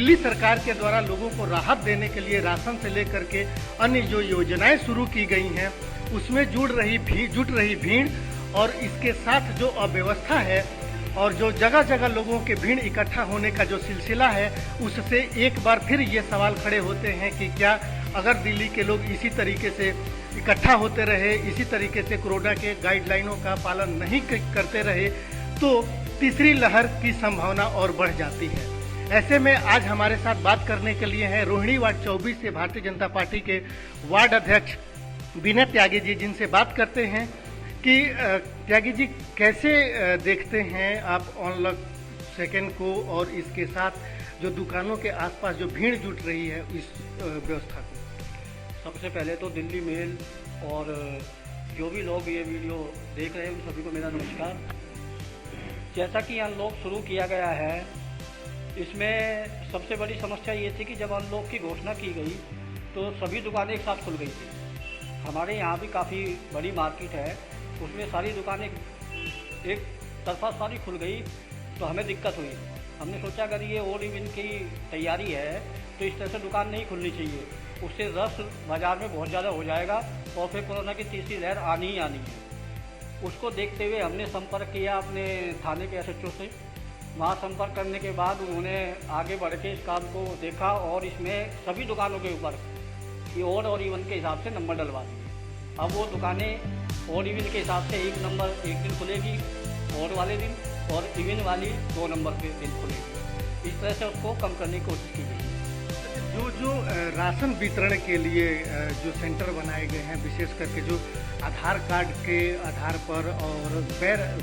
दिल्ली सरकार के द्वारा लोगों को राहत देने के लिए राशन से लेकर के अन्य जो योजनाएं शुरू की गई हैं उसमें जुट रही भीड़ और इसके साथ जो अव्यवस्था है और जो जगह जगह लोगों के भीड़ इकट्ठा होने का जो सिलसिला है, उससे एक बार फिर ये सवाल खड़े होते हैं कि क्या अगर दिल्ली के लोग इसी तरीके से इकट्ठा होते रहे, इसी तरीके से कोरोना के गाइडलाइनों का पालन नहीं करते रहे, तो तीसरी लहर की संभावना और बढ़ जाती है। ऐसे में आज हमारे साथ बात करने के लिए हैं रोहिणी वार्ड 24 से भारतीय जनता पार्टी के वार्ड अध्यक्ष विनय त्यागी जी, जिनसे बात करते हैं कि त्यागी जी कैसे देखते हैं आप अनलॉक सेकेंड को और इसके साथ जो दुकानों के आसपास जो भीड़ जुट रही है इस व्यवस्था को। सबसे पहले तो दिल्ली मेल और जो भी लोग ये वीडियो देख रहे हैं उन सभी को मेरा नमस्कार। जैसा कि अनलॉक शुरू किया गया है, इसमें सबसे बड़ी समस्या ये थी कि जब अनलॉक की घोषणा की गई तो सभी दुकानें एक साथ खुल गई थी। हमारे यहाँ भी काफ़ी बड़ी मार्केट है, उसमें सारी दुकानें एक तरफा सारी खुल गई तो हमें दिक्कत हुई। हमने सोचा अगर ये ओड इवन की तैयारी है तो इस तरह से दुकान नहीं खुलनी चाहिए, उससे रश बाज़ार में बहुत ज़्यादा हो जाएगा और फिर कोरोना की तीसरी लहर आनी ही आनी है। उसको देखते हुए हमने संपर्क किया अपने थाने के एसएचओ से। वहाँ संपर्क करने के बाद उन्होंने आगे बढ़ के इस काम को देखा और इसमें सभी दुकानों के ऊपर ये ओड और इवन के हिसाब से नंबर डलवा दिए। अब वो दुकानें ओड इवन के हिसाब से एक नंबर एक दिन खुलेगी, ओड वाले दिन, और इवन वाली 2 नंबर के दिन खुलेगी। इस तरह से उसको कम करने की कोशिश की गई। जो राशन वितरण के लिए जो सेंटर बनाए गए हैं, विशेष करके जो आधार कार्ड के आधार पर और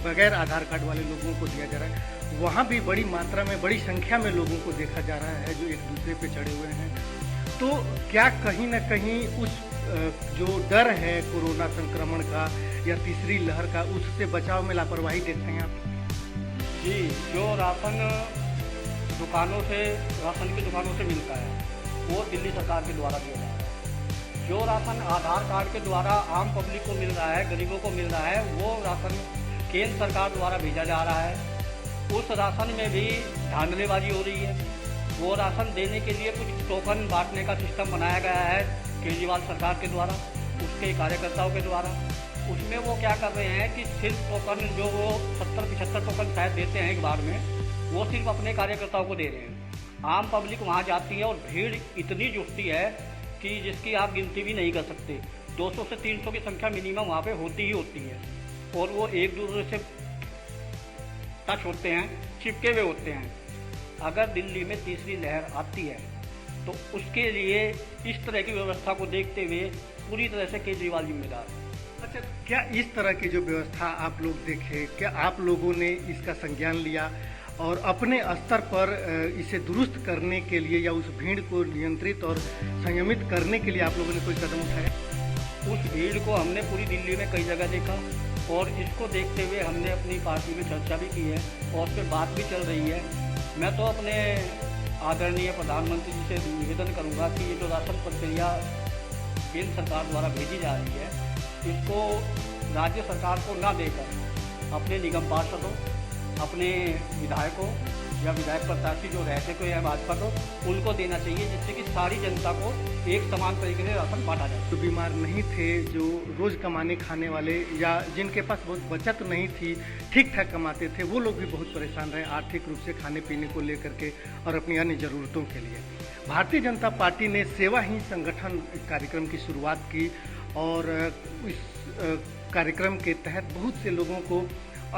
बगैर आधार कार्ड वाले लोगों को दिया जा रहा है, वहाँ भी बड़ी मात्रा में बड़ी संख्या में लोगों को देखा जा रहा है जो एक दूसरे पे चढ़े हुए हैं। तो क्या कहीं ना कहीं उस जो डर है कोरोना संक्रमण का या तीसरी लहर का, उससे बचाव में लापरवाही देखते हैं आप? जी, जो राशन की दुकानों से मिलता है वो दिल्ली सरकार के द्वारा दिया जा रहा है। जो राशन आधार कार्ड के द्वारा आम पब्लिक को मिल रहा है, गरीबों को मिल रहा है, वो राशन केंद्र सरकार द्वारा भेजा जा रहा है। उस राशन में भी धांधलीबाजी हो रही है। वो राशन देने के लिए कुछ टोकन बांटने का सिस्टम बनाया गया है केजरीवाल सरकार के द्वारा, उसके कार्यकर्ताओं के द्वारा। उसमें वो क्या कर रहे हैं कि सिर्फ टोकन जो वो 70-75 टोकन शायद देते हैं एक बार में, वो सिर्फ अपने कार्यकर्ताओं को दे रहे हैं। आम पब्लिक वहाँ जाती है और भीड़ इतनी जुटती है कि जिसकी आप गिनती भी नहीं कर सकते। 200 से 300 की संख्या मिनिमम वहाँ पे होती ही होती है और वो एक दूसरे से टच होते हैं, चिपके हुए होते हैं। अगर दिल्ली में तीसरी लहर आती है तो उसके लिए इस तरह की व्यवस्था को देखते हुए पूरी तरह से केजरीवाल जिम्मेदार है। अच्छा, क्या इस तरह की जो व्यवस्था आप लोग देखे, क्या आप लोगों ने इसका संज्ञान लिया और अपने स्तर पर इसे दुरुस्त करने के लिए या उस भीड़ को नियंत्रित और संयमित करने के लिए आप लोगों ने कोई कदम उठाया? उस भीड़ को हमने पूरी दिल्ली में कई जगह देखा और इसको देखते हुए हमने अपनी पार्टी में चर्चा भी की है और उस पर बात भी चल रही है। मैं तो अपने आदरणीय प्रधानमंत्री जी से निवेदन करूंगा कि ये जो राशन प्रक्रिया केंद्र सरकार द्वारा भेजी जा रही है, इसको राज्य सरकार को ना देकर अपने निगम पार्षदों, अपने विधायकों या विधायक प्रत्याशी जो रहते को या भाजपा को, उनको देना चाहिए, जिससे कि सारी जनता को एक समान तरीके से राशन बांटा जाए। जो बीमार नहीं थे, जो रोज़ कमाने खाने वाले या जिनके पास बहुत बचत नहीं थी, ठीक ठाक कमाते थे, वो लोग भी बहुत परेशान रहे आर्थिक रूप से खाने पीने को लेकर के और अपनी अन्य ज़रूरतों के लिए। भारतीय जनता पार्टी ने सेवा ही संगठन कार्यक्रम की शुरुआत की और इस कार्यक्रम के तहत बहुत से लोगों को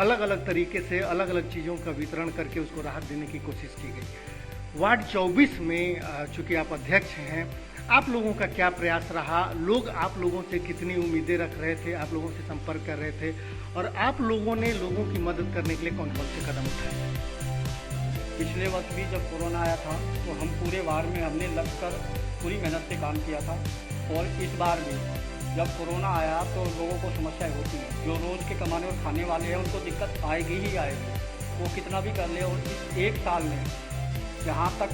अलग अलग तरीके से अलग अलग चीज़ों का वितरण करके उसको राहत देने की कोशिश की गई। वार्ड 24 में चूँकि आप अध्यक्ष हैं, आप लोगों का क्या प्रयास रहा? लोग आप लोगों से कितनी उम्मीदें रख रहे थे, आप लोगों से संपर्क कर रहे थे और आप लोगों ने लोगों की मदद करने के लिए कौन कौन से कदम उठाए? पिछले वर्ष भी जब कोरोना आया था तो हम पूरे वार्ड में हमने लगकर पूरी मेहनत से काम किया था और इस बार भी जब कोरोना आया तो लोगों को समस्याएं होती हैं। जो रोज़ के कमाने और खाने वाले हैं उनको दिक्कत आएगी ही आएगी, वो कितना भी कर ले। और इस एक साल में जहाँ तक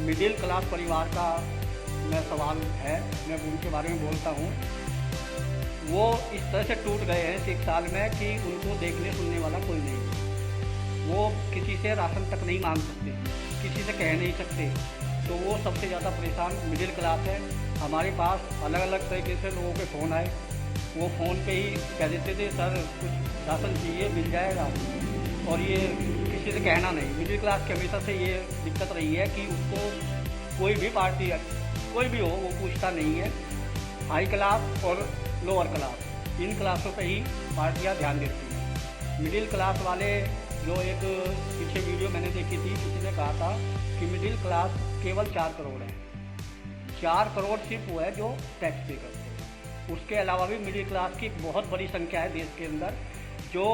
मिडिल क्लास परिवार का मैं सवाल है, मैं उनके बारे में बोलता हूँ, वो इस तरह से टूट गए हैं इस एक साल में कि उनको देखने सुनने वाला कोई नहीं है। वो किसी से राशन तक नहीं मांग सकते किसी से कह नहीं सकते, तो वो सबसे ज़्यादा परेशान मिडिल क्लास है। हमारे पास अलग अलग तरीके से लोगों के फ़ोन आए, वो फ़ोन पे ही कह देते थे सर कुछ राशन चाहिए मिल जाएगा, और ये किसी से कहना नहीं। मिडिल क्लास की हमेशा से ये दिक्कत रही है कि उसको कोई भी पार्टी कोई भी हो वो पूछता नहीं है। हाई क्लास और लोअर क्लास, इन क्लासों पे ही पार्टियां ध्यान देती हैं। मिडिल क्लास वाले, जो एक पीछे वीडियो मैंने देखी थी, किसी ने कहा था कि मिडिल क्लास केवल 4 करोड़ है। 4 करोड़ सिर्फ वो है जो टैक्स पे करते हैं। उसके अलावा भी मिडिल क्लास की बहुत बड़ी संख्या है देश के अंदर, जो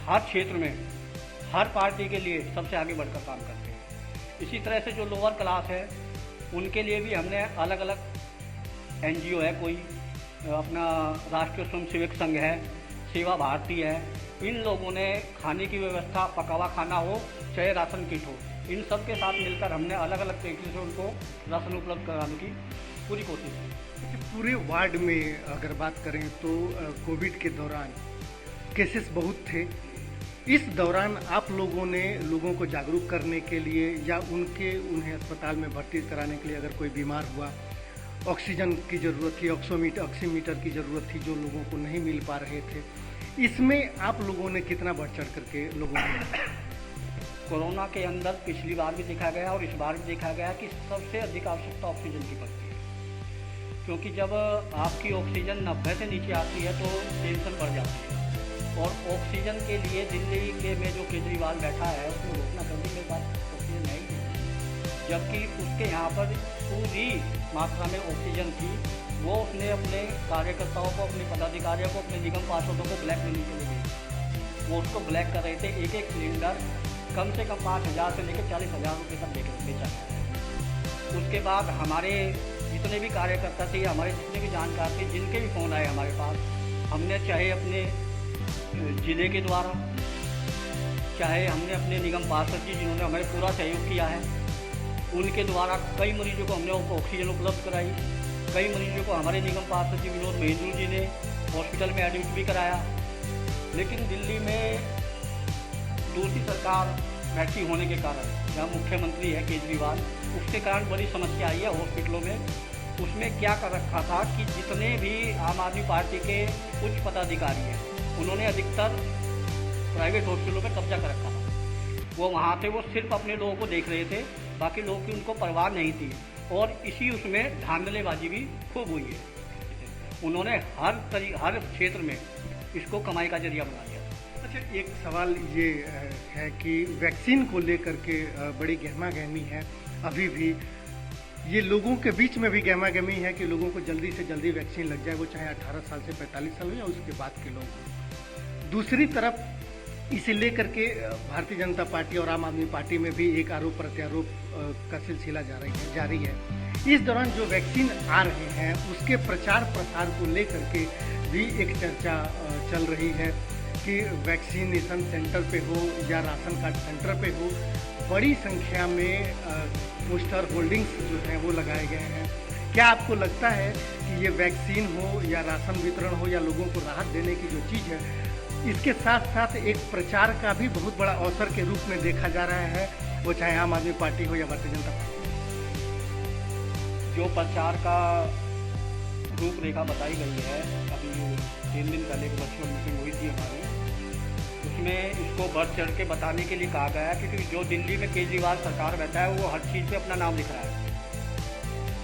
हर क्षेत्र में हर पार्टी के लिए सबसे आगे बढ़कर काम करते हैं। इसी तरह से जो लोअर क्लास है उनके लिए भी हमने अलग अलग NGO है, कोई अपना राष्ट्रीय स्वयंसेवक संघ है, सेवा भारती है, इन लोगों ने खाने की व्यवस्था, पका हुआ खाना हो चाहे राशन किट हो, इन सब के साथ मिलकर हमने अलग अलग तरीके से उनको राशन उपलब्ध कराने की पूरी कोशिश की। पूरे वार्ड में अगर बात करें तो कोविड के दौरान केसेस बहुत थे। इस दौरान आप लोगों ने लोगों को जागरूक करने के लिए या उन्हें अस्पताल में भर्ती कराने के लिए, अगर कोई बीमार हुआ, ऑक्सीजन की ज़रूरत थी, ऑक्सीमीटर की ज़रूरत थी जो लोगों को नहीं मिल पा रहे थे, इसमें आप लोगों ने कितना बढ़ चढ़ करके लोगों को? कोरोना के अंदर पिछली बार भी देखा गया और इस बार भी देखा गया कि सबसे अधिक आवश्यकता ऑक्सीजन की पड़ती है, क्योंकि जब आपकी ऑक्सीजन 90 से नीचे आती है तो टेंशन बढ़ जाती है। और ऑक्सीजन के लिए दिल्ली के में जो केजरीवाल बैठा है उसको रोकना कभी मेरे पास ऑक्सीजन नहीं थी, जबकि उसके यहाँ पर पूरी मात्रा में ऑक्सीजन थी। वो उसने अपने कार्यकर्ताओं को, अपने पदाधिकारियों को, अपने निगम पार्षदों को ब्लैक मनी के लिए दी। वो उसको ब्लैक कर रहे थे। एक एक सिलेंडर कम से कम 5,000 से लेकर 40,000 रुपये तक बेचा गया। उसके बाद हमारे जितने भी कार्यकर्ता थे, हमारे जितने भी जानकार थे, जिनके भी फ़ोन आए हमारे पास, हमने चाहे अपने जिले के द्वारा, चाहे हमने अपने निगम पार्षद जी जिन्होंने हमें पूरा सहयोग किया है, उनके द्वारा कई मरीजों को हमने ऑक्सीजन उपलब्ध कराई। कई मरीजों को हमारे निगम पार्षद जी विनोद महेंद्र जी ने हॉस्पिटल में एडमिट भी कराया। लेकिन दिल्ली में दूसरी सरकार बैठी होने के कारण, जहाँ मुख्यमंत्री है केजरीवाल, उसके कारण बड़ी समस्या आई है हॉस्पिटलों में। उसमें क्या कर रखा था कि जितने भी आम आदमी पार्टी के उच्च पदाधिकारी हैं, उन्होंने अधिकतर प्राइवेट हॉस्पिटलों पर कब्जा कर रखा था। वो वहाँ थे, वो सिर्फ अपने लोगों को देख रहे थे, बाकी लोगों की उनको परवाह नहीं थी। और इसी उसमें धांधलेबाजी भी खूब हुई है। उन्होंने हर क्षेत्र में इसको कमाई का जरिया बना दिया। अच्छा, एक सवाल ये है कि वैक्सीन को लेकर के बड़ी गहमा-गहमी है अभी भी। ये लोगों के बीच में भी गहमा-गहमी है कि लोगों को जल्दी से जल्दी वैक्सीन लग जाए, वो चाहे 18 साल से 45 साल हो या उसके बाद के लोग हों। दूसरी तरफ इसे लेकर के भारतीय जनता पार्टी और आम आदमी पार्टी में भी एक आरोप प्रत्यारोप का सिलसिला जारी है। इस दौरान जो वैक्सीन आ रहे हैं उसके प्रचार प्रसार को लेकर के भी एक चर्चा चल रही है कि वैक्सीनेशन सेंटर पे हो या राशन कार्ड सेंटर पे हो, बड़ी संख्या में पोस्टर होल्डिंग्स जो हैं वो लगाए गए हैं। क्या आपको लगता है कि ये वैक्सीन हो या राशन वितरण हो या लोगों को राहत देने की जो चीज़ है, इसके साथ साथ एक प्रचार का भी बहुत बड़ा अवसर के रूप में देखा जा रहा है, वो चाहे आम आदमी पार्टी हो या भारतीय जनता पार्टी? जो प्रचार का रूपरेखा बताई गई है, अभी 3 दिन पहले एक वर्चुअल मीटिंग हुई थी हमारी, उसमें इसको बढ़ चढ़ के बताने के लिए कहा गया है, क्योंकि जो दिल्ली में केजरीवाल सरकार बैठा है वो हर चीज़ पे अपना नाम लिख रहा है।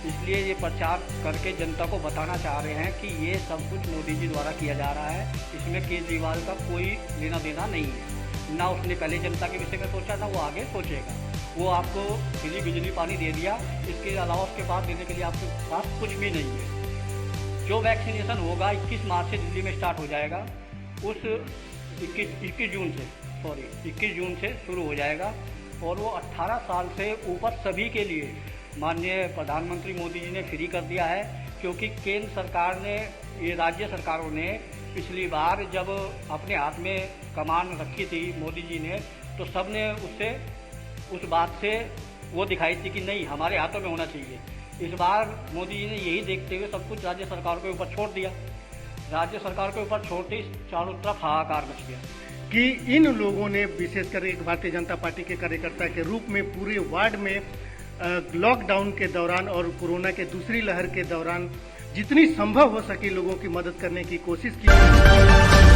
इसलिए ये प्रचार करके जनता को बताना चाह रहे हैं कि ये सब कुछ मोदी जी द्वारा किया जा रहा है, इसमें केजरीवाल का कोई लेना देना नहीं है। ना उसने पहले जनता के विषय में सोचा, ना वो आगे सोचेगा। वो आपको फ्री बिजली पानी दे दिया, इसके अलावा उसके बाद देने के लिए आपके पास कुछ भी नहीं है। जो वैक्सीनेशन होगा 21 मार्च से दिल्ली में स्टार्ट हो जाएगा, उस 21 जून से शुरू हो जाएगा, और वो 18 साल से ऊपर सभी के लिए माननीय प्रधानमंत्री मोदी जी ने फ्री कर दिया है। क्योंकि केंद्र सरकार ने, ये राज्य सरकारों ने पिछली बार जब अपने हाथ में कमान रखी थी मोदी जी ने, तो सब ने उस बात से वो दिखाई थी कि नहीं, हमारे हाथों में होना चाहिए। इस बार मोदी जी ने यही देखते हुए सब कुछ राज्य सरकार के ऊपर छोड़ दिया। राज्य सरकार के ऊपर छोड़ते ही चारों तरफ हाहाकार मच गया। कि इन लोगों ने विशेषकर एक भारतीय जनता पार्टी के कार्यकर्ता के रूप में पूरे वार्ड में लॉकडाउन के दौरान और कोरोना के दूसरी लहर के दौरान जितनी संभव हो सकी लोगों की मदद करने की कोशिश की।